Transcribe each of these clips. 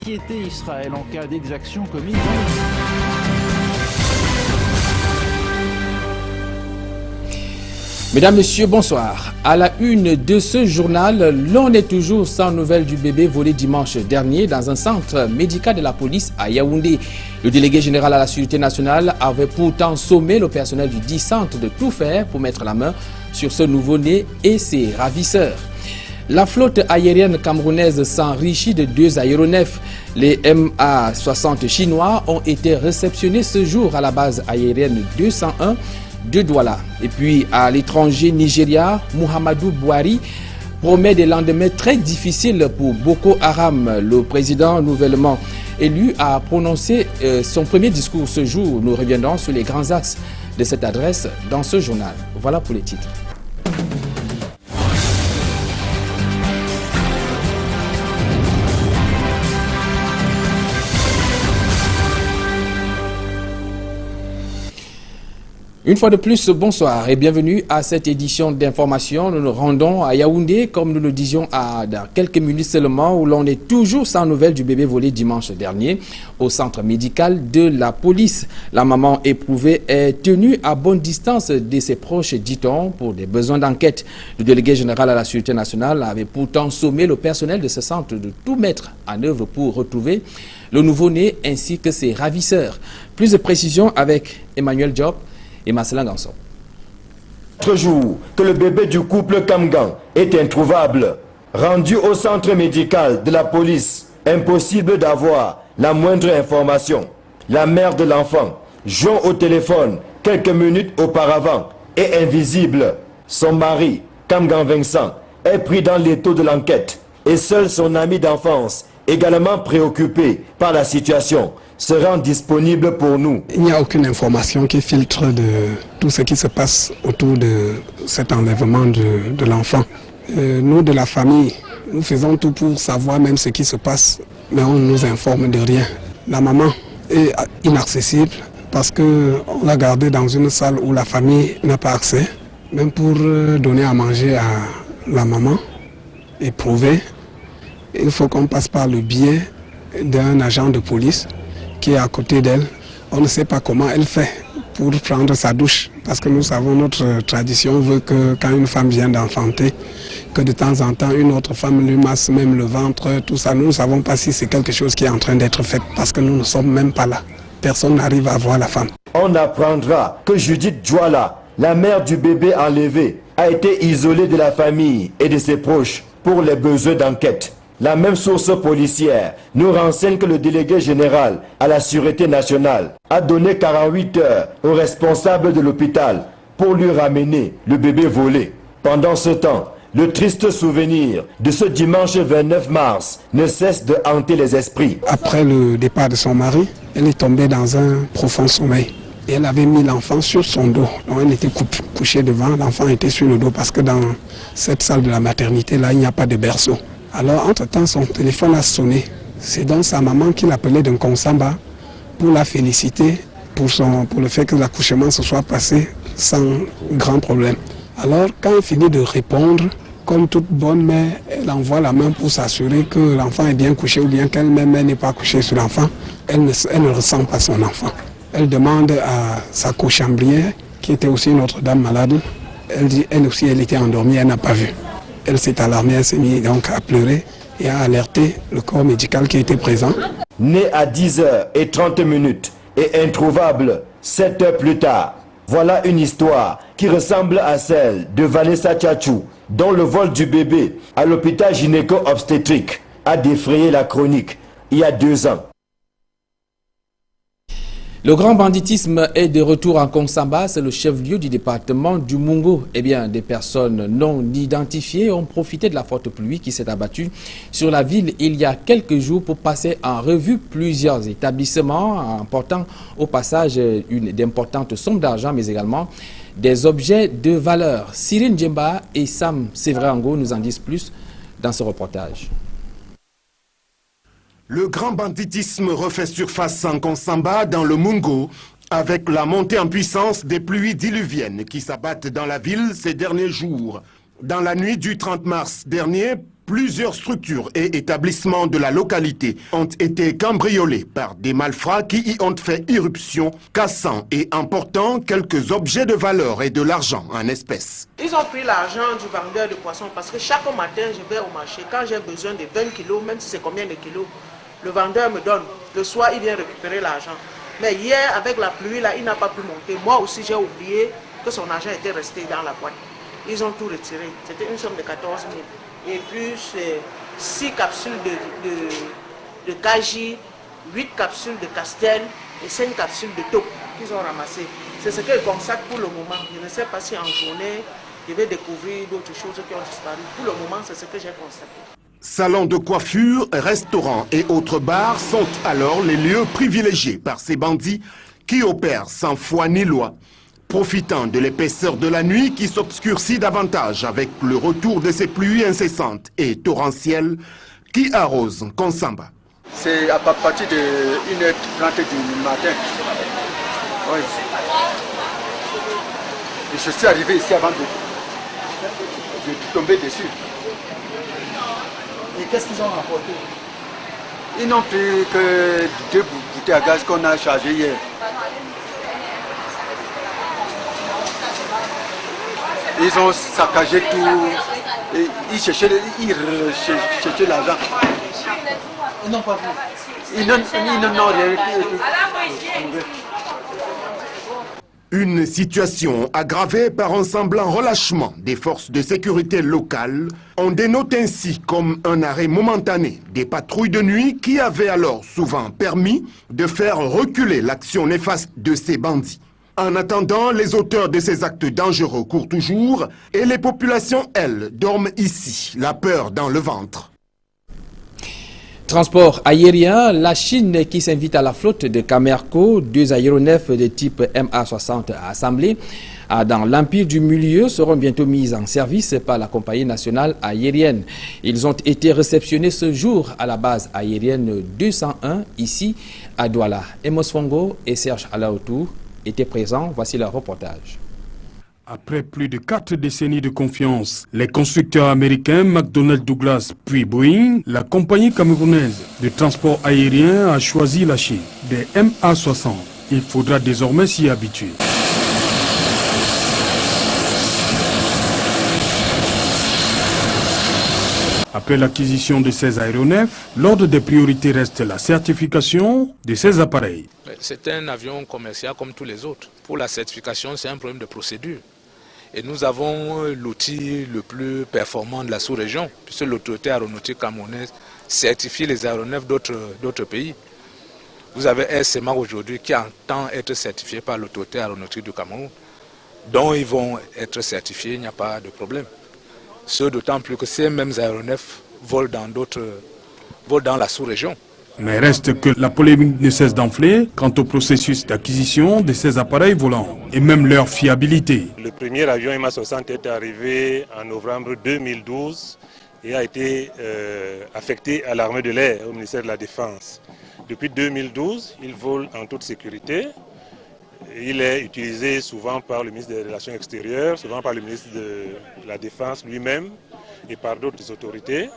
Inquiéter Israël en cas d'exaction commise dans le... Mesdames, Messieurs, bonsoir. À la une de ce journal, l'on est toujours sans nouvelles du bébé volé dimanche dernier dans un centre médical de la police à Yaoundé. Le délégué général à la Sûreté nationale avait pourtant sommé le personnel du dit centre de tout faire pour mettre la main sur ce nouveau-né et ses ravisseurs. La flotte aérienne camerounaise s'enrichit de 2 aéronefs. Les MA-60 chinois ont été réceptionnés ce jour à la base aérienne 201 de Douala. Et puis à l'étranger, Nigeria, Muhammadu Buhari promet des lendemains très difficiles pour Boko Haram. Le président nouvellement élu a prononcé son premier discours ce jour. Nous reviendrons sur les grands axes de cette adresse dans ce journal. Voilà pour les titres. Une fois de plus, bonsoir et bienvenue à cette édition d'information. Nous nous rendons à Yaoundé, comme nous le disions dans quelques minutes seulement, où l'on est toujours sans nouvelles du bébé volé dimanche dernier au centre médical de la police. La maman éprouvée est tenue à bonne distance de ses proches, dit-on, pour des besoins d'enquête. Le délégué général à la Sûreté nationale avait pourtant sommé le personnel de ce centre de tout mettre en œuvre pour retrouver le nouveau-né ainsi que ses ravisseurs. Plus de précisions avec Emmanuel Diop et Marcelin Ganson. L'autre jour que le bébé du couple Kamgan est introuvable, rendu au centre médical de la police, impossible d'avoir la moindre information. La mère de l'enfant, joint au téléphone quelques minutes auparavant, est invisible. Son mari, Kamgan Vincent, est pris dans l'étau de l'enquête et seul son ami d'enfance, également préoccupé par la situation, se rend disponible pour nous. Il n'y a aucune information qui filtre de tout ce qui se passe autour de cet enlèvement de l'enfant. Nous, de la famille, nous faisons tout pour savoir même ce qui se passe, mais on ne nous informe de rien. La maman est inaccessible parce qu'on l'a gardée dans une salle où la famille n'a pas accès, même pour donner à manger à la maman éprouvée. Il faut qu'on passe par le biais d'un agent de police qui est à côté d'elle. On ne sait pas comment elle fait pour prendre sa douche. Parce que nous savons, notre tradition veut que quand une femme vient d'enfanter, que de temps en temps, une autre femme lui masse même le ventre, tout ça. Nous ne savons pas si c'est quelque chose qui est en train d'être fait parce que nous ne sommes même pas là. Personne n'arrive à voir la femme. On apprendra que Judith Douala, la mère du bébé enlevé, a été isolée de la famille et de ses proches pour les besoins d'enquête. La même source policière nous renseigne que le délégué général à la Sûreté nationale a donné 48 heures au responsable de l'hôpital pour lui ramener le bébé volé. Pendant ce temps, le triste souvenir de ce dimanche 29 mars ne cesse de hanter les esprits. Après le départ de son mari, elle est tombée dans un profond sommeil. Et elle avait mis l'enfant sur son dos. Donc elle était couchée devant, l'enfant était sur le dos parce que dans cette salle de la maternité, là, il n'y a pas de berceau. Alors, entre-temps, son téléphone a sonné. C'est donc sa maman qui l'appelait d'un Konsamba pour la féliciter pour le fait que l'accouchement se soit passé sans grand problème. Alors, quand elle finit de répondre, comme toute bonne mère, elle envoie la main pour s'assurer que l'enfant est bien couché ou bien qu'elle-même n'est pas couchée sur l'enfant. Elle ne ressent pas son enfant. Elle demande à sa cochambrière, qui était aussi une autre dame malade, elle dit, elle aussi, elle était endormie, elle n'a pas vu. Elle s'est alarmée, elle s'est mise donc à pleurer et a alerté le corps médical qui était présent. Né à 10h30 et introuvable 7 heures plus tard. Voilà une histoire qui ressemble à celle de Vanessa Tchatchou, dont le vol du bébé à l'hôpital gynéco-obstétrique a défrayé la chronique il y a 2 ans. Le grand banditisme est de retour en Konsamba, c'est le chef-lieu du département du Mungo. Eh bien, des personnes non identifiées ont profité de la forte pluie qui s'est abattue sur la ville il y a quelques jours pour passer en revue plusieurs établissements, en portant au passage d'importantes sommes d'argent, mais également des objets de valeur. Cyril Djemba et Sam Sévrango nous en disent plus dans ce reportage. Le grand banditisme refait surface en Konsamba, dans le Mungo, avec la montée en puissance des pluies diluviennes qui s'abattent dans la ville ces derniers jours. Dans la nuit du 30 mars dernier, Plusieurs structures et établissements de la localité ont été cambriolés par des malfrats qui y ont fait irruption, cassant et emportant quelques objets de valeur et de l'argent en espèces. Ils ont pris l'argent du vendeur de poissons parce que chaque matin je vais au marché. Quand j'ai besoin de 20 kilos, même si c'est combien de kilos, le vendeur me donne. Le soir, il vient récupérer l'argent. Mais hier, avec la pluie, là, il n'a pas pu monter. Moi aussi, j'ai oublié que son argent était resté dans la boîte. Ils ont tout retiré. C'était une somme de 14 000. Et plus 6 capsules de Kaji, 8 capsules de Castel et 5 capsules de taupe qu'ils ont ramassées. C'est ce qu'ils constatent pour le moment. Je ne sais pas si en journée, je vais découvrir d'autres choses qui ont disparu. Pour le moment, c'est ce que j'ai constaté. Salons de coiffure, restaurants et autres bars sont alors les lieux privilégiés par ces bandits qui opèrent sans foi ni loi, profitant de l'épaisseur de la nuit qui s'obscurcit davantage avec le retour de ces pluies incessantes et torrentielles qui arrosent Konsamba. C'est à partir de 1h30 du matin. Oui. Et je suis arrivé ici avant de tomber dessus. Et qu'est-ce qu'ils ont rapporté? Ils n'ont pris que 2 bouteilles à gaz qu'on a chargées hier. Ils ont saccagé tout, et ils cherchaient l'argent. Ils n'ont pas vu. Ils n'ont rien trouvé. Une situation aggravée par un semblant relâchement des forces de sécurité locales. On dénote ainsi comme un arrêt momentané des patrouilles de nuit qui avaient alors souvent permis de faire reculer l'action néfaste de ces bandits. En attendant, les auteurs de ces actes dangereux courent toujours et les populations, elles, dorment ici, la peur dans le ventre. Transport aérien, la Chine qui s'invite à la flotte de Camerco, 2 aéronefs de type MA60 assemblés dans l'Empire du Milieu seront bientôt mis en service par la compagnie nationale aérienne. Ils ont été réceptionnés ce jour à la base aérienne 201 ici à Douala. Emos Fongo et Serge Alaoutou étaient présents. Voici leur reportage. Après plus de 4 décennies de confiance, les constructeurs américains McDonnell Douglas puis Boeing, la compagnie camerounaise de transport aérien a choisi la Chine. Des MA60, il faudra désormais s'y habituer. Après l'acquisition de ces aéronefs, l'ordre des priorités reste la certification de ces appareils. C'est un avion commercial comme tous les autres. Pour la certification, c'est un problème de procédure. Et nous avons l'outil le plus performant de la sous-région, puisque l'autorité aéronautique camerounaise certifie les aéronefs d'autres pays. Vous avez Air Semar aujourd'hui qui entend être certifié par l'autorité aéronautique du Cameroun, dont ils vont être certifiés, il n'y a pas de problème. Ce d'autant plus que ces mêmes aéronefs volent dans la sous-région. Mais reste que la polémique ne cesse d'enfler quant au processus d'acquisition de ces appareils volants et même leur fiabilité. Le premier avion MA60 est arrivé en novembre 2012 et a été affecté à l'armée de l'air, au ministère de la Défense. Depuis 2012, il vole en toute sécurité. Il est utilisé souvent par le ministre des Relations extérieures, souvent par le ministre de la Défense lui-même et par d'autres autorités.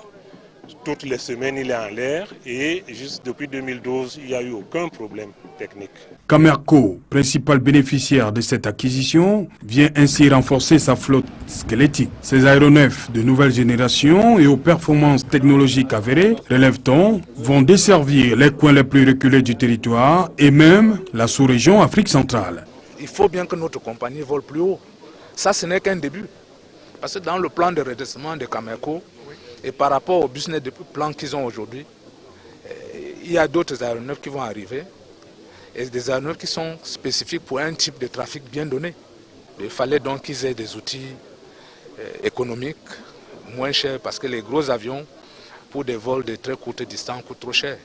Toutes les semaines, il est en l'air et juste depuis 2012, il n'y a eu aucun problème technique. Camerco, principal bénéficiaire de cette acquisition, vient ainsi renforcer sa flotte squelettique. Ces aéronefs de nouvelle génération et aux performances technologiques avérées, relève-t-on, vont desservir les coins les plus reculés du territoire et même la sous-région Afrique centrale. Il faut bien que notre compagnie vole plus haut. Ça, ce n'est qu'un début. Parce que dans le plan de redressement de Camerco, et par rapport au business de plan qu'ils ont aujourd'hui, il y a d'autres aéronefs qui vont arriver, et des aéronefs qui sont spécifiques pour un type de trafic bien donné. Il fallait donc qu'ils aient des outils économiques, moins chers, parce que les gros avions, pour des vols de très courte distance, coûtent trop cher.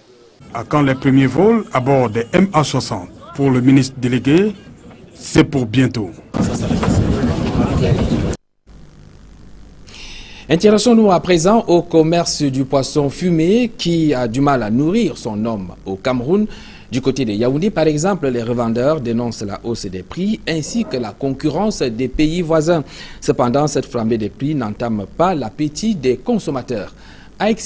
À quand les premiers vols à bord des MA60? Pour le ministre délégué, c'est pour bientôt. Intéressons-nous à présent au commerce du poisson fumé qui a du mal à nourrir son homme au Cameroun. Du côté de Yaoundé, par exemple, les revendeurs dénoncent la hausse des prix ainsi que la concurrence des pays voisins. Cependant, cette flambée des prix n'entame pas l'appétit des consommateurs. Aïk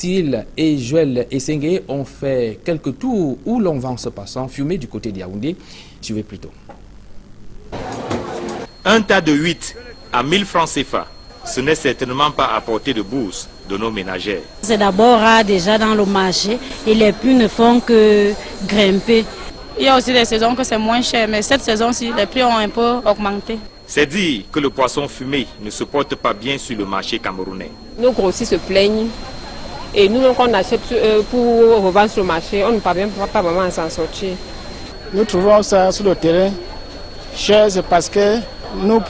et Joël Essengue ont fait quelques tours où l'on vend ce poisson fumé du côté de Yaoundé. Suivez plutôt. Un tas de 8 à 1000 francs CFA. Ce n'est certainement pas à portée de bourse de nos ménagères. C'est d'abord rare déjà dans le marché et les prix ne font que grimper. Il y a aussi des saisons que c'est moins cher, mais cette saison-ci, les prix ont un peu augmenté. C'est dire que le poisson fumé ne se porte pas bien sur le marché camerounais. Nos grossistes se plaignent et nous, quand on achète pour revendre sur le marché, on ne parvient pas vraiment à s'en sortir. Nous trouvons ça sur le terrain cher, c'est parce que nos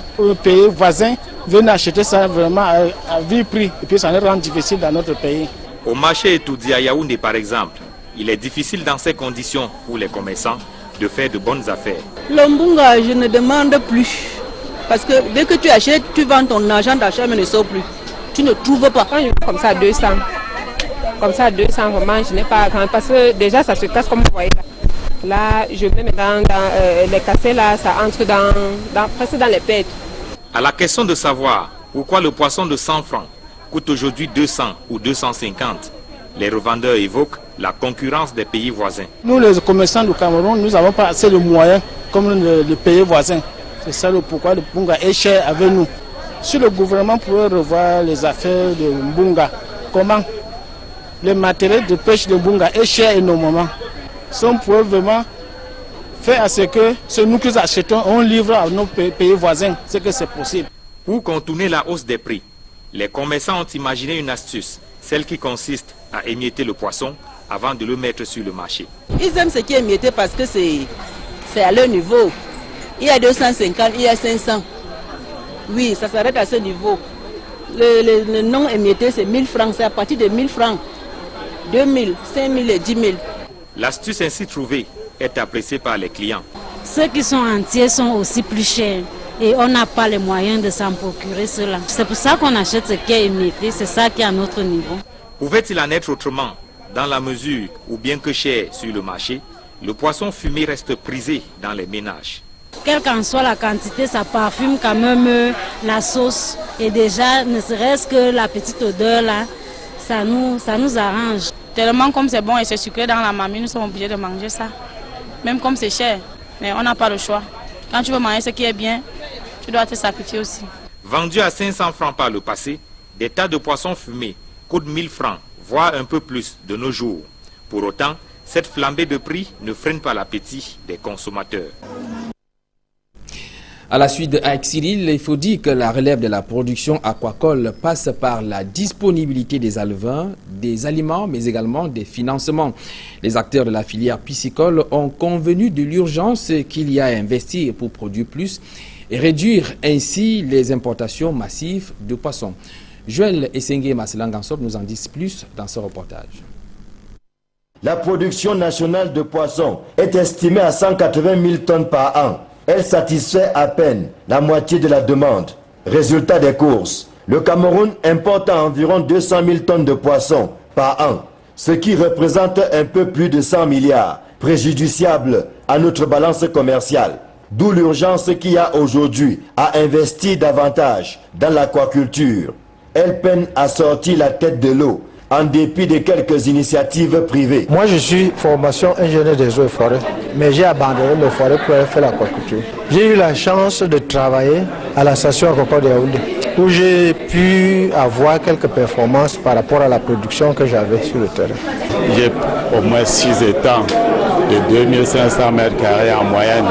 pays voisins viennent acheter ça vraiment à vil prix et puis ça nous rend difficile dans notre pays. Au marché Etoudi à Yaoundé par exemple, il est difficile dans ces conditions pour les commerçants de faire de bonnes affaires. Le mbunga, je ne demande plus. Parce que dès que tu achètes, tu vends ton argent d'achat mais ne sort plus. Tu ne trouves pas. Quand je vends comme ça à 200, vraiment, je n'ai pas grand parce que déjà ça se casse comme vous voyez là. Là, je mets dans les cassets là, ça entre presque dans les pêtes. À la question de savoir pourquoi le poisson de 100 francs coûte aujourd'hui 200 ou 250, les revendeurs évoquent la concurrence des pays voisins. Nous, les commerçants du Cameroun, nous n'avons pas assez de moyens comme les pays voisins. C'est ça le pourquoi le Mbunga est cher avec nous. Si le gouvernement pourrait revoir les affaires de Mbunga, comment le matériel de pêche de Mbunga est cher énormément. Si on pourrait vraiment faire à ce que ce nous que nous achetons, on livre à nos pays voisins, c'est que c'est possible. Pour contourner la hausse des prix, les commerçants ont imaginé une astuce, celle qui consiste à émietter le poisson avant de le mettre sur le marché. Ils aiment ce qui est émietté parce que c'est à leur niveau. Il y a 250, il y a 500. Oui, ça s'arrête à ce niveau. Le non émietté, c'est 1000 francs, c'est à partir de 1000 francs. 2000, 5000 et 10 000. L'astuce ainsi trouvée est appréciée par les clients. Ceux qui sont entiers sont aussi plus chers et on n'a pas les moyens de s'en procurer cela. C'est pour ça qu'on achète ce qui est émietté, c'est ça qui est à notre niveau. Pouvait-il en être autrement dans la mesure où bien que cher sur le marché, le poisson fumé reste prisé dans les ménages? Quelle qu'en soit la quantité, ça parfume quand même la sauce et déjà ne serait-ce que la petite odeur là, ça nous arrange. Tellement comme c'est bon et c'est sucré dans la mamie, nous sommes obligés de manger ça. Même comme c'est cher, mais on n'a pas le choix. Quand tu veux manger ce qui est bien, tu dois te sacrifier aussi. Vendu à 500 francs par le passé, des tas de poissons fumés coûtent 1000 francs, voire un peu plus de nos jours. Pour autant, cette flambée de prix ne freine pas l'appétit des consommateurs. À la suite de Aïk Cyril, il faut dire que la relève de la production aquacole passe par la disponibilité des éleveurs, des aliments, mais également des financements. Les acteurs de la filière piscicole ont convenu de l'urgence qu'il y a à investir pour produire plus et réduire ainsi les importations massives de poissons. Joël Essengue et Masselangansop nous en disent plus dans ce reportage. La production nationale de poissons est estimée à 180 000 tonnes par an. Elle satisfait à peine la moitié de la demande. Résultat des courses, le Cameroun importe environ 200 000 tonnes de poissons par an, ce qui représente un peu plus de 100 milliards, préjudiciable à notre balance commerciale. D'où l'urgence qu'il y a aujourd'hui à investir davantage dans l'aquaculture. Elle peine à sortir la tête de l'eau, en dépit de quelques initiatives privées. Moi, je suis formation ingénieur des eaux et forêts, mais j'ai abandonné les forêts pour aller faire l'aquaculture. J'ai eu la chance de travailler à la station aquacole de Yaoundé, où j'ai pu avoir quelques performances par rapport à la production que j'avais sur le terrain. J'ai au moins 6 étangs de 2500 mètres carrés en moyenne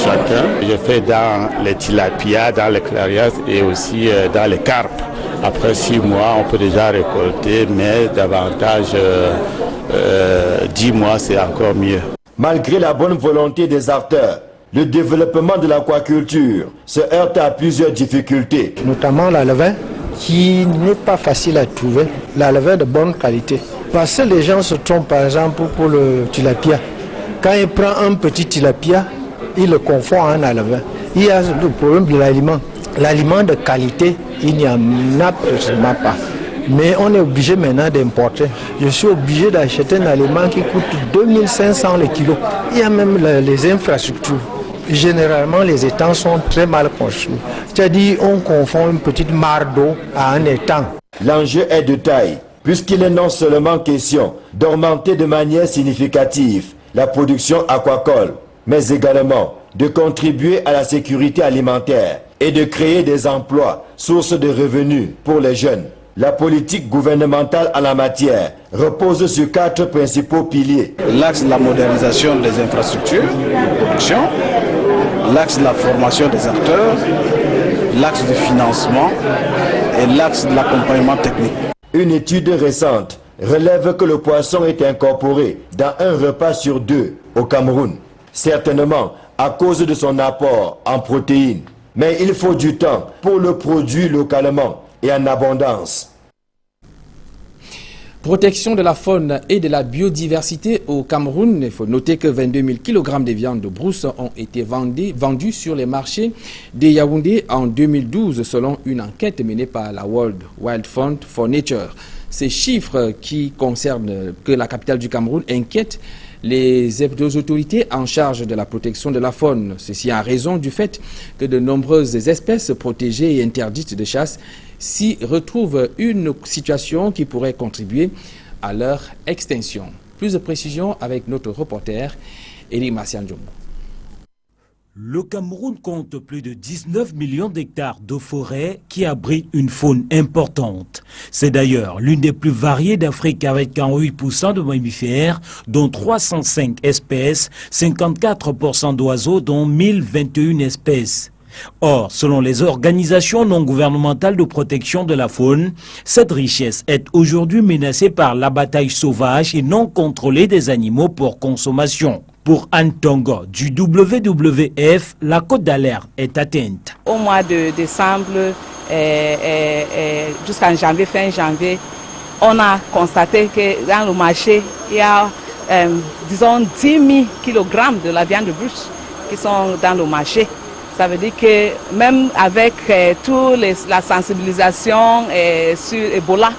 chacun. Je fais dans les tilapias, dans les clarias et aussi dans les carpes. Après 6 mois, on peut déjà récolter, mais davantage 10 mois, c'est encore mieux. Malgré la bonne volonté des acteurs, le développement de l'aquaculture se heurte à plusieurs difficultés. Notamment la levain, qui n'est pas facile à trouver, la levain de bonne qualité. Parce que les gens se trompent, par exemple, pour le tilapia. Quand il prend un petit tilapia, il le confond à un alevin. Il y a le problème de l'aliment. L'aliment de qualité, il n'y en a absolument pas. Mais on est obligé maintenant d'importer. Je suis obligé d'acheter un aliment qui coûte 2500 le kilo. Il y a même les infrastructures. Généralement, les étangs sont très mal construits. C'est-à-dire on confond une petite mare d'eau à un étang. L'enjeu est de taille, puisqu'il est non seulement question d'augmenter de manière significative la production aquacole, mais également de contribuer à la sécurité alimentaire et de créer des emplois, source de revenus pour les jeunes. La politique gouvernementale en la matière repose sur 4 principaux piliers. L'axe de la modernisation des infrastructures de production, l'axe de la formation des acteurs, l'axe du financement et l'axe de l'accompagnement technique. Une étude récente relève que le poisson est incorporé dans un repas sur 2 au Cameroun, certainement à cause de son apport en protéines. Mais il faut du temps pour le produire localement et en abondance. Protection de la faune et de la biodiversité au Cameroun. Il faut noter que 22 000 kg de viande de brousse ont été vendus sur les marchés de Yaoundé en 2012 selon une enquête menée par la World Wild Fund for Nature. Ces chiffres qui concernent que la capitale du Cameroun inquiètent les autorités en charge de la protection de la faune. Ceci en raison du fait que de nombreuses espèces protégées et interdites de chasse s'y retrouvent, une situation qui pourrait contribuer à leur extinction. Plus de précisions avec notre reporter Éric Marcian-Djombo. Le Cameroun compte plus de 19 millions d'hectares de forêt qui abritent une faune importante. C'est d'ailleurs l'une des plus variées d'Afrique avec 48% de mammifères, dont 305 espèces, 54% d'oiseaux, dont 1021 espèces. Or, selon les organisations non gouvernementales de protection de la faune, cette richesse est aujourd'hui menacée par l'abattage sauvage et non contrôlé des animaux pour consommation. Pour Anne Tongo du WWF, la cote d'alerte est atteinte. Au mois de décembre jusqu'en janvier, fin janvier, on a constaté que dans le marché, il y a disons 10 000 kg de la viande de brousse qui sont dans le marché. Ça veut dire que même avec toute la sensibilisation sur Ebola,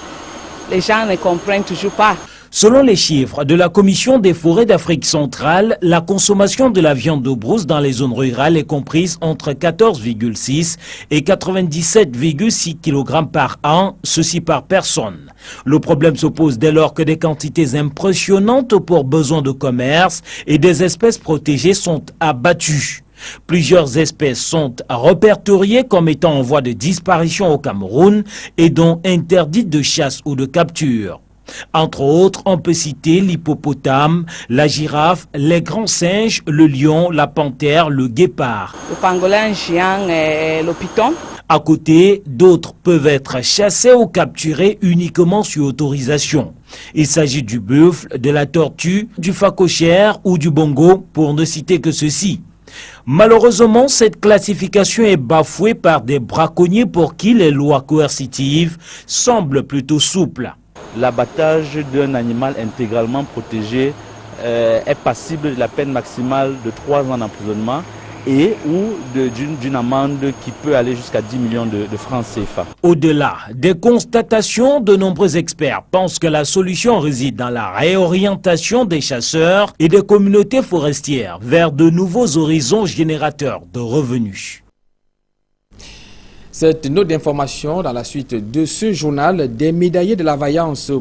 les gens ne comprennent toujours pas. Selon les chiffres de la Commission des forêts d'Afrique centrale, la consommation de la viande de brousse dans les zones rurales est comprise entre 14,6 et 97,6 kg par an, ceci par personne. Le problème se pose dès lors que des quantités impressionnantes pour besoins de commerce et des espèces protégées sont abattues. Plusieurs espèces sont répertoriées comme étant en voie de disparition au Cameroun et dont interdites de chasse ou de capture. Entre autres, on peut citer l'hippopotame, la girafe, les grands singes, le lion, la panthère, le guépard. Le pangolin géant et le python. À côté, d'autres peuvent être chassés ou capturés uniquement sur autorisation. Il s'agit du buffle, de la tortue, du phacochère ou du bongo, pour ne citer que ceux-ci. Malheureusement, cette classification est bafouée par des braconniers pour qui les lois coercitives semblent plutôt souples. L'abattage d'un animal intégralement protégé est passible de la peine maximale de 3 ans d'emprisonnement et ou d'une amende qui peut aller jusqu'à 10 millions de francs CFA. Au-delà des constatations, de nombreux experts pensent que la solution réside dans la réorientation des chasseurs et des communautés forestières vers de nouveaux horizons générateurs de revenus. Cette note d'information dans la suite de ce journal, des médaillés de la vaillance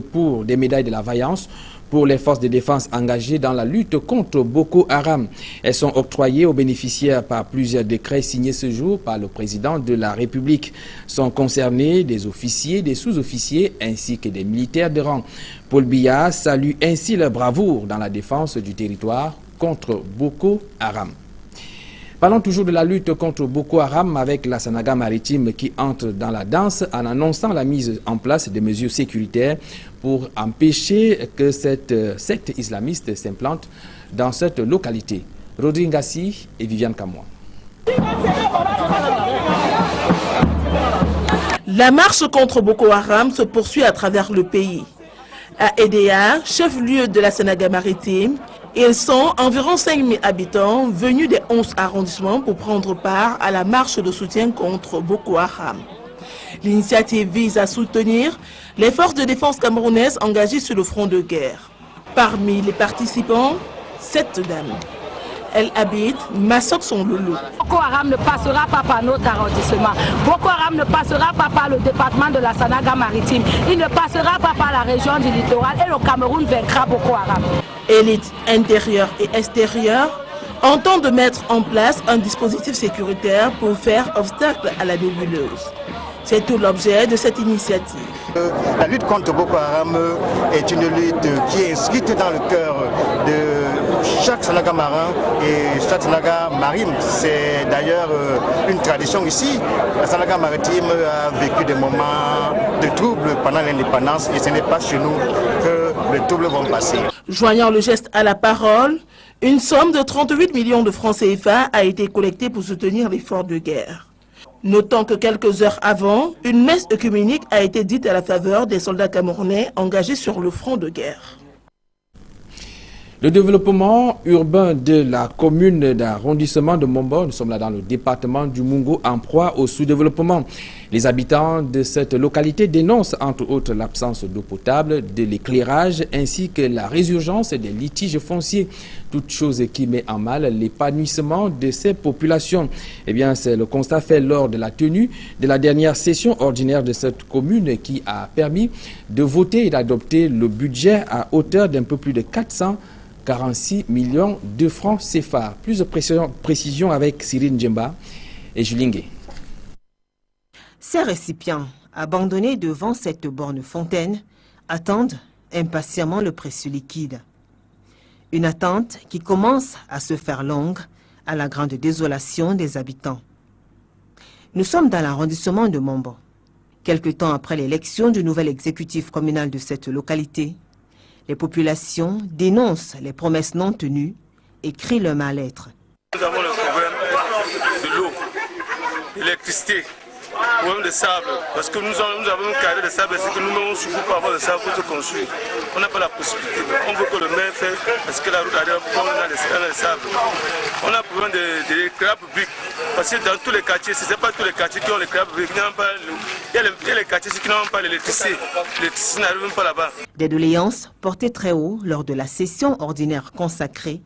pour les forces de défense engagées dans la lutte contre Boko Haram. Elles sont octroyées aux bénéficiaires par plusieurs décrets signés ce jour par le président de la République. Sont concernés des officiers, des sous-officiers ainsi que des militaires de rang. Paul Biya salue ainsi leur bravoure dans la défense du territoire contre Boko Haram. Parlons toujours de la lutte contre Boko Haram avec la Sanaga maritime qui entre dans la danse en annonçant la mise en place de mesures sécuritaires pour empêcher que cette secte islamiste s'implante dans cette localité. Rodrigue Ngassi et Viviane Kamoa. La marche contre Boko Haram se poursuit à travers le pays. À Edea, chef-lieu de la Sanaga maritime, ils sont environ 5 000 habitants venus des 11 arrondissements pour prendre part à la marche de soutien contre Boko Haram. L'initiative vise à soutenir les forces de défense camerounaises engagées sur le front de guerre. Parmi les participants, cette dame. Elle habite Massok-Son-Loulou. Boko Haram ne passera pas par notre arrondissement. Boko Haram ne passera pas par le département de la Sanaga maritime. Il ne passera pas par la région du littoral et le Cameroun vaincra Boko Haram. Élites intérieure et extérieure entendent mettre en place un dispositif sécuritaire pour faire obstacle à la nébuleuse. C'est tout l'objet de cette initiative. La lutte contre Boko Haram est une lutte qui est inscrite dans le cœur de chaque Sanaga marin et chaque Sanaga marine. C'est d'ailleurs une tradition ici. La Sanaga maritime a vécu des moments de troubles pendant l'indépendance et ce n'est pas chez nous que les troubles vont passer. Joignant le geste à la parole, une somme de 38 millions de francs CFA a été collectée pour soutenir l'effort de guerre. Notons que quelques heures avant, une messe œcuménique a été dite à la faveur des soldats camerounais engagés sur le front de guerre. Le développement urbain de la commune d'arrondissement de Mombo, nous sommes là dans le département du Mungo, en proie au sous-développement. Les habitants de cette localité dénoncent entre autres l'absence d'eau potable, de l'éclairage ainsi que la résurgence des litiges fonciers. Toute chose qui met en mal l'épanouissement de ces populations. Eh bien, c'est le constat fait lors de la tenue de la dernière session ordinaire de cette commune qui a permis de voter et d'adopter le budget à hauteur d'un peu plus de 446 millions de francs CFA. Plus de précision avec Cyril Djemba et Julingue. Ces récipients, abandonnés devant cette borne fontaine, attendent impatiemment le précieux liquide. Une attente qui commence à se faire longue à la grande désolation des habitants. Nous sommes dans l'arrondissement de Mombo. Quelque temps après l'élection du nouvel exécutif communal de cette localité, les populations dénoncent les promesses non tenues et crient leur mal-être. Nous avons le problème de l'eau, de l'électricité, le problème de sable, parce que nous avons un carré de sable, c'est que nous n'avons surtout pas avoir de sable pour se construire. On n'a pas la possibilité. On veut que le maire fasse parce que la route arrive pour on a le sable. On a besoin de l'éclairage public, parce que dans tous les quartiers, ce n'est pas tous les quartiers qui ont l'éclairage public, il y a les quartiers qui n'ont pas l'électricité. L'électricité n'arrive même pas là-bas. Des doléances portées très haut lors de la session ordinaire consacrée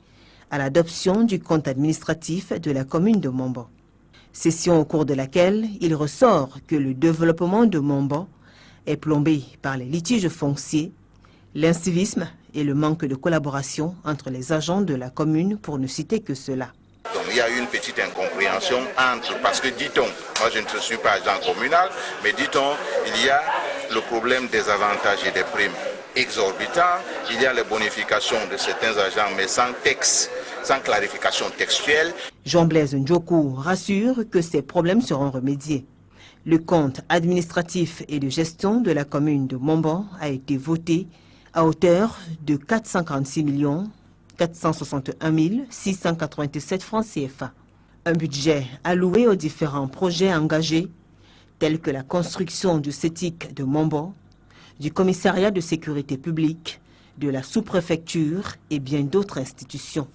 à l'adoption du compte administratif de la commune de Mombo. Session au cours de laquelle il ressort que le développement de Mombo est plombé par les litiges fonciers, l'incivisme et le manque de collaboration entre les agents de la commune, pour ne citer que cela. Donc, il y a une petite incompréhension entre, parce que dit-on, moi je ne suis pas agent communal, mais dit-on, il y a le problème des avantages et des primes exorbitants, il y a les bonifications de certains agents, mais sans texte, sans clarification textuelle. Jean-Blaise Ndjoku rassure que ces problèmes seront remédiés. Le compte administratif et de gestion de la commune de Mombo a été voté à hauteur de 446 461 697 francs CFA. Un budget alloué aux différents projets engagés, tels que la construction du CETIC de Mombo, du commissariat de sécurité publique, de la sous-préfecture et bien d'autres institutions.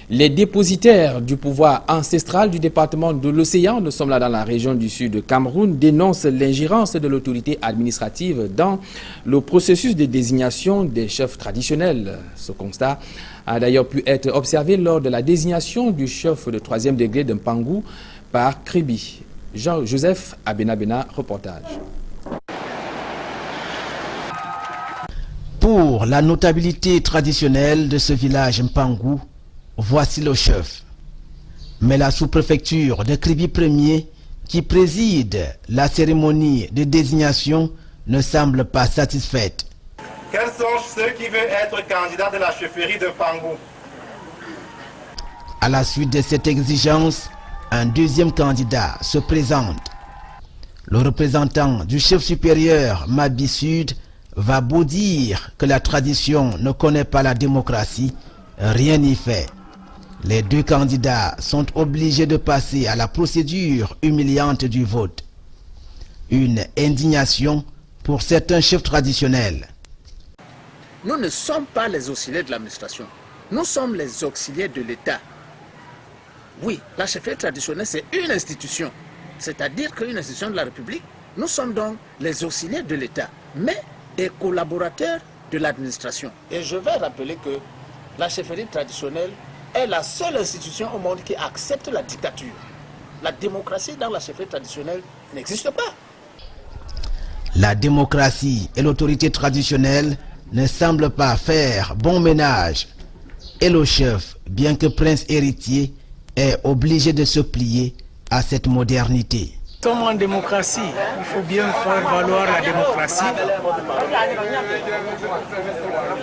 Les dépositaires du pouvoir ancestral du département de l'Océan, nous sommes là dans la région du sud de Cameroun, dénoncent l'ingérence de l'autorité administrative dans le processus de désignation des chefs traditionnels. Ce constat a d'ailleurs pu être observé lors de la désignation du chef de 3e degré de Mpangou par Kribi. Jean-Joseph Abenabena, reportage. Pour la notabilité traditionnelle de ce village Mpangou, voici le chef. Mais la sous-préfecture de Kribi Ier, qui préside la cérémonie de désignation, ne semble pas satisfaite. Quels sont ceux qui veulent être candidats de la chefferie de Mpangou? À la suite de cette exigence, un deuxième candidat se présente. Le représentant du chef supérieur Mabi Sud va beau dire que la tradition ne connaît pas la démocratie, rien n'y fait. Les deux candidats sont obligés de passer à la procédure humiliante du vote. Une indignation pour certains chefs traditionnels. Nous ne sommes pas les auxiliaires de l'administration. Nous sommes les auxiliaires de l'État. Oui, la chefferie traditionnelle, c'est une institution. C'est-à-dire qu'une institution de la République, nous sommes donc les auxiliaires de l'État, mais des collaborateurs de l'administration. Et je vais rappeler que la chefferie traditionnelle est la seule institution au monde qui accepte la dictature. La démocratie dans la chefferie traditionnelle n'existe pas. La démocratie et l'autorité traditionnelle ne semblent pas faire bon ménage. Et le chef, bien que prince héritier, est obligé de se plier à cette modernité. Nous sommes en démocratie, il faut bien faire valoir la démocratie.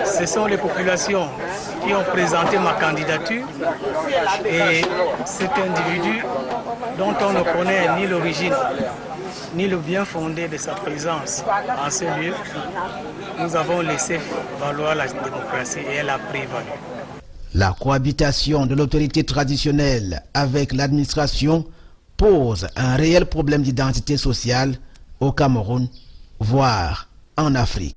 Ce sont les populations qui ont présenté ma candidature et cet individu dont on ne connaît ni l'origine ni le bien fondé de sa présence en ce lieu, nous avons laissé valoir la démocratie et elle a prévalu. La cohabitation de l'autorité traditionnelle avec l'administration pose un réel problème d'identité sociale au Cameroun, voire en Afrique.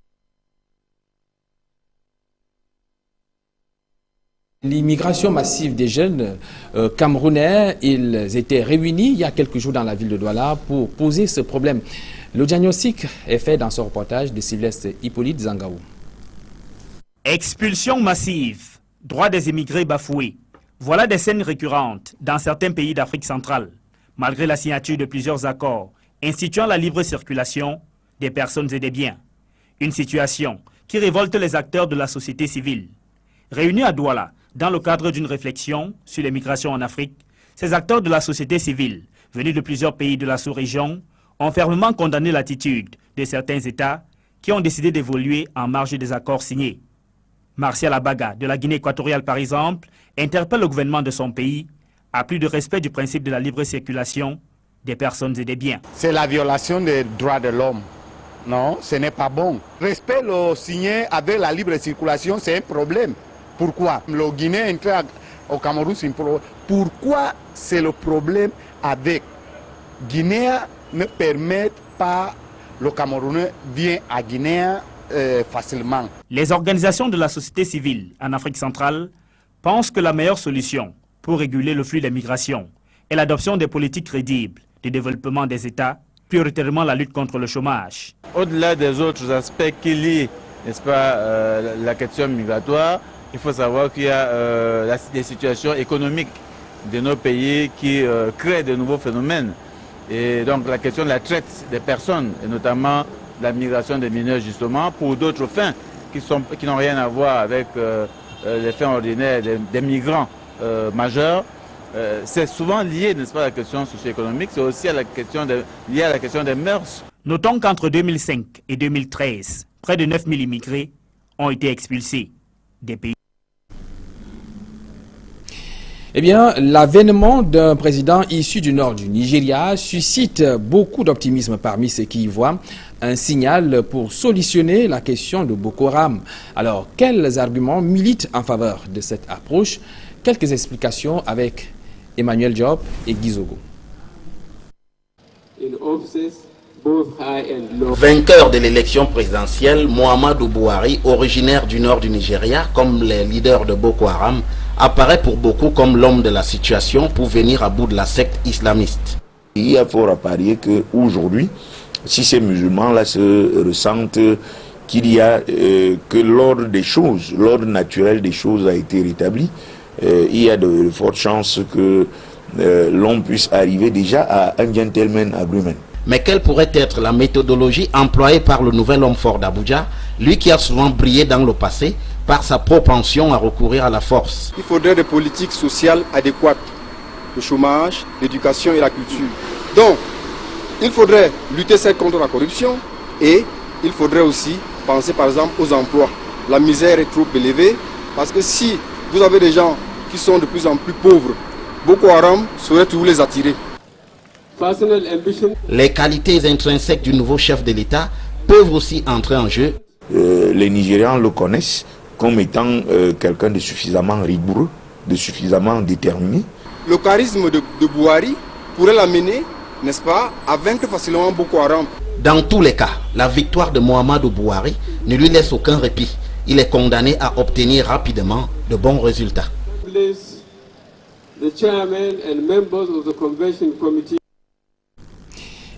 L'immigration massive des jeunes camerounais, ils étaient réunis il y a quelques jours dans la ville de Douala pour poser ce problème. Le diagnostic est fait dans ce reportage de Sylvestre Hippolyte Zangaou. Expulsion massive, droits des immigrés bafoués. Voilà des scènes récurrentes dans certains pays d'Afrique centrale, malgré la signature de plusieurs accords instituant la libre circulation des personnes et des biens. Une situation qui révolte les acteurs de la société civile. Réunis à Douala, dans le cadre d'une réflexion sur l'immigration en Afrique, ces acteurs de la société civile, venus de plusieurs pays de la sous-région, ont fermement condamné l'attitude de certains États qui ont décidé d'évoluer en marge des accords signés. Martial Abaga, de la Guinée équatoriale par exemple, interpelle le gouvernement de son pays à plus de respect du principe de la libre circulation des personnes et des biens. C'est la violation des droits de l'homme. Non, ce n'est pas bon. Respect le signé avec la libre circulation, c'est un problème. Pourquoi? Le Guinéen entré au Cameroun, c'est un problème. Pourquoi c'est le problème avec Guinéen ne permettent pas le Camerounais vient à Guinée facilement. Les organisations de la société civile en Afrique centrale pensent que la meilleure solution pour réguler le flux des migrations est l'adoption des politiques crédibles de développement des États, prioritairement la lutte contre le chômage. Au-delà des autres aspects qui lient, n'est-ce pas, la question migratoire, il faut savoir qu'il y a des situations économiques de nos pays qui créent de nouveaux phénomènes. Et donc la question de la traite des personnes, et notamment la migration des mineurs justement, pour d'autres fins qui n'ont rien à voir avec les fins ordinaires des migrants majeurs, c'est souvent lié, n'est-ce pas, à la question socio-économique, c'est aussi lié à la question des mœurs. Notons qu'entre 2005 et 2013, près de 9000 immigrés ont été expulsés des pays. Eh bien, l'avènement d'un président issu du nord du Nigeria suscite beaucoup d'optimisme parmi ceux qui y voient un signal pour solutionner la question de Boko Haram. Alors, quels arguments militent en faveur de cette approche? Quelques explications avec Emmanuel Diop et Gizogo. Vainqueur de l'élection présidentielle, Muhammadu Buhari, originaire du nord du Nigeria, comme les leaders de Boko Haram, apparaît pour beaucoup comme l'homme de la situation pour venir à bout de la secte islamiste. Il y a fort à parier qu'aujourd'hui, si ces musulmans-là se ressentent qu'il y a que l'ordre des choses, l'ordre naturel des choses a été rétabli, il y a de fortes chances que l'on puisse arriver déjà à un gentleman agreement. Mais quelle pourrait être la méthodologie employée par le nouvel homme fort d'Abuja, lui qui a souvent brillé dans le passé par sa propension à recourir à la force? Il faudrait des politiques sociales adéquates, le chômage, l'éducation et la culture. Donc, il faudrait lutter contre la corruption et il faudrait aussi penser par exemple aux emplois. La misère est trop élevée parce que si vous avez des gens qui sont de plus en plus pauvres, Boko Haram saurait toujours les attirer. Les qualités intrinsèques du nouveau chef de l'État peuvent aussi entrer en jeu. Les Nigérians le connaissent comme étant quelqu'un de suffisamment rigoureux, de suffisamment déterminé. Le charisme de Buhari pourrait l'amener, n'est-ce pas, à vaincre facilement Boko Haram. Dans tous les cas, la victoire de Muhammadu Buhari ne lui laisse aucun répit. Il est condamné à obtenir rapidement de bons résultats. the chairman and members of the convention committee.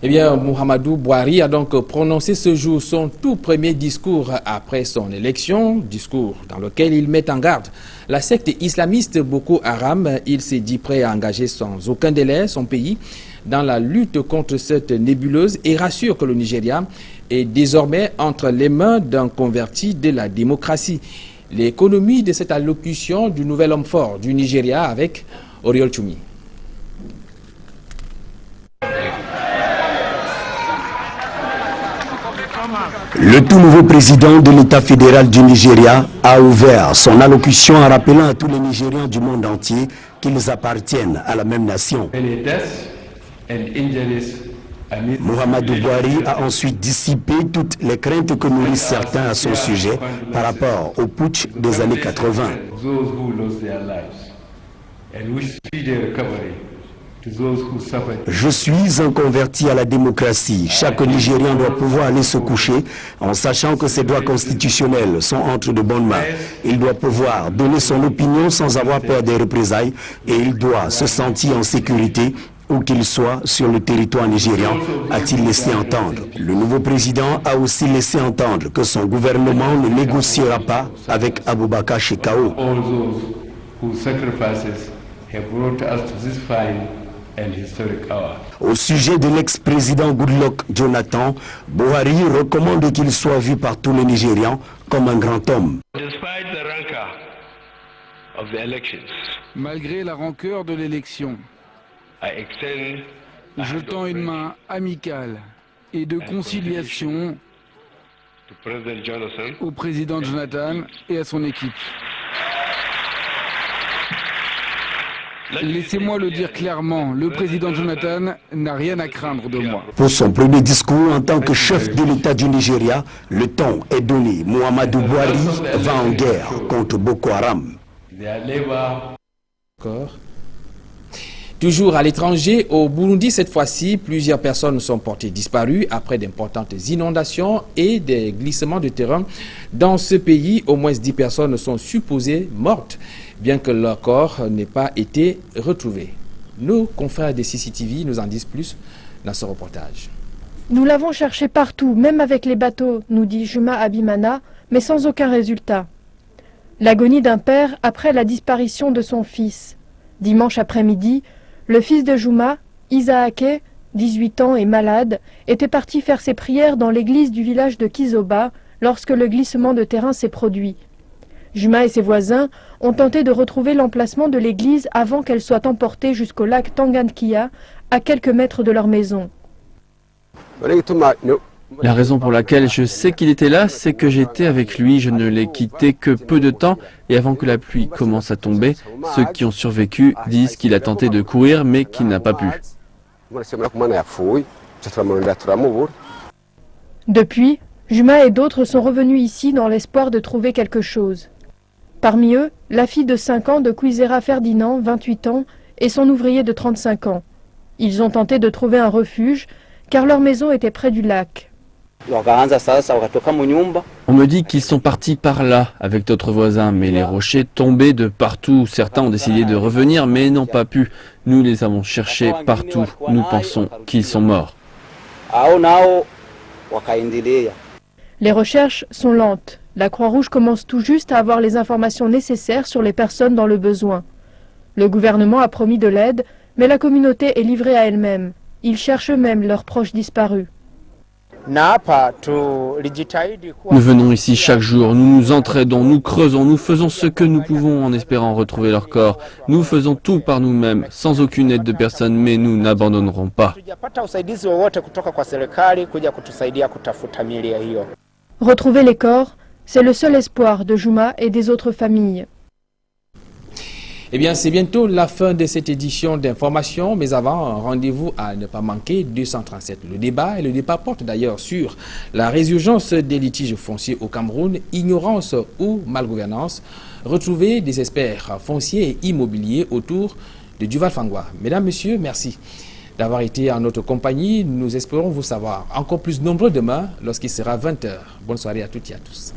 Eh bien, Muhammadu Buhari a donc prononcé ce jour son tout premier discours après son élection, discours dans lequel il met en garde la secte islamiste Boko Haram. Il s'est dit prêt à engager sans aucun délai son pays dans la lutte contre cette nébuleuse et rassure que le Nigeria est désormais entre les mains d'un converti de la démocratie. L'économie de cette allocution du nouvel homme fort du Nigeria avec Oriol Choumi. Le tout nouveau président de l'État fédéral du Nigeria a ouvert son allocution en rappelant à tous les Nigérians du monde entier qu'ils appartiennent à la même nation. Muhammadu Buhari a ensuite dissipé toutes les craintes que nourrissent certains à son sujet par rapport au putsch des années 80. Je suis un converti à la démocratie. Chaque Nigérian doit pouvoir aller se coucher en sachant que ses droits constitutionnels sont entre de bonnes mains. Il doit pouvoir donner son opinion sans avoir peur des représailles et il doit se sentir en sécurité où qu'il soit sur le territoire nigérian, a-t-il laissé entendre. Le nouveau président a aussi laissé entendre que son gouvernement ne négociera pas avec Abubakar Shekau. Au sujet de l'ex-président Goodluck Jonathan, Buhari recommande qu'il soit vu par tous les Nigérians comme un grand homme. Malgré la rancœur de l'élection, je tends une main amicale et de conciliation au président Jonathan et à son équipe. Laissez-moi le dire clairement, le président Jonathan n'a rien à craindre de moi. Pour son premier discours en tant que chef de l'État du Nigeria, le ton est donné. Muhammadu Buhari va en guerre contre Boko Haram. Toujours à l'étranger, au Burundi cette fois-ci, plusieurs personnes sont portées disparues après d'importantes inondations et des glissements de terrain. Dans ce pays, au moins 10 personnes sont supposées mortes, bien que leur corps n'ait pas été retrouvé. Nos confrères de CCTV nous en disent plus dans ce reportage. Nous l'avons cherché partout, même avec les bateaux, nous dit Juma Abimana, mais sans aucun résultat. L'agonie d'un père après la disparition de son fils. Dimanche après-midi, le fils de Juma, Isaake, 18 ans et malade, était parti faire ses prières dans l'église du village de Kizoba lorsque le glissement de terrain s'est produit. Juma et ses voisins ont tenté de retrouver l'emplacement de l'église avant qu'elle soit emportée jusqu'au lac Tangankia, à quelques mètres de leur maison. La raison pour laquelle je sais qu'il était là, c'est que j'étais avec lui, je ne l'ai quitté que peu de temps et avant que la pluie commence à tomber, ceux qui ont survécu disent qu'il a tenté de courir mais qu'il n'a pas pu. Depuis, Juma et d'autres sont revenus ici dans l'espoir de trouver quelque chose. Parmi eux, la fille de 5 ans de Kwizera Ferdinand, 28 ans, et son ouvrier de 35 ans. Ils ont tenté de trouver un refuge car leur maison était près du lac. On me dit qu'ils sont partis par là avec d'autres voisins, mais les rochers tombaient de partout. Certains ont décidé de revenir, mais n'ont pas pu. Nous les avons cherchés partout. Nous pensons qu'ils sont morts. Les recherches sont lentes. La Croix-Rouge commence tout juste à avoir les informations nécessaires sur les personnes dans le besoin. Le gouvernement a promis de l'aide, mais la communauté est livrée à elle-même. Ils cherchent eux-mêmes leurs proches disparus. Nous venons ici chaque jour, nous nous entraidons, nous creusons, nous faisons ce que nous pouvons en espérant retrouver leur corps. Nous faisons tout par nous-mêmes, sans aucune aide de personne, mais nous n'abandonnerons pas. Retrouver les corps, c'est le seul espoir de Juma et des autres familles. Eh bien, c'est bientôt la fin de cette édition d'information, mais avant, rendez-vous à ne pas manquer 237. Le débat porte d'ailleurs sur la résurgence des litiges fonciers au Cameroun, ignorance ou malgouvernance. Retrouver des experts fonciers et immobiliers autour de Duval Fangwa. Mesdames, Messieurs, merci d'avoir été en notre compagnie. Nous espérons vous savoir encore plus nombreux demain lorsqu'il sera 20h. Bonne soirée à toutes et à tous.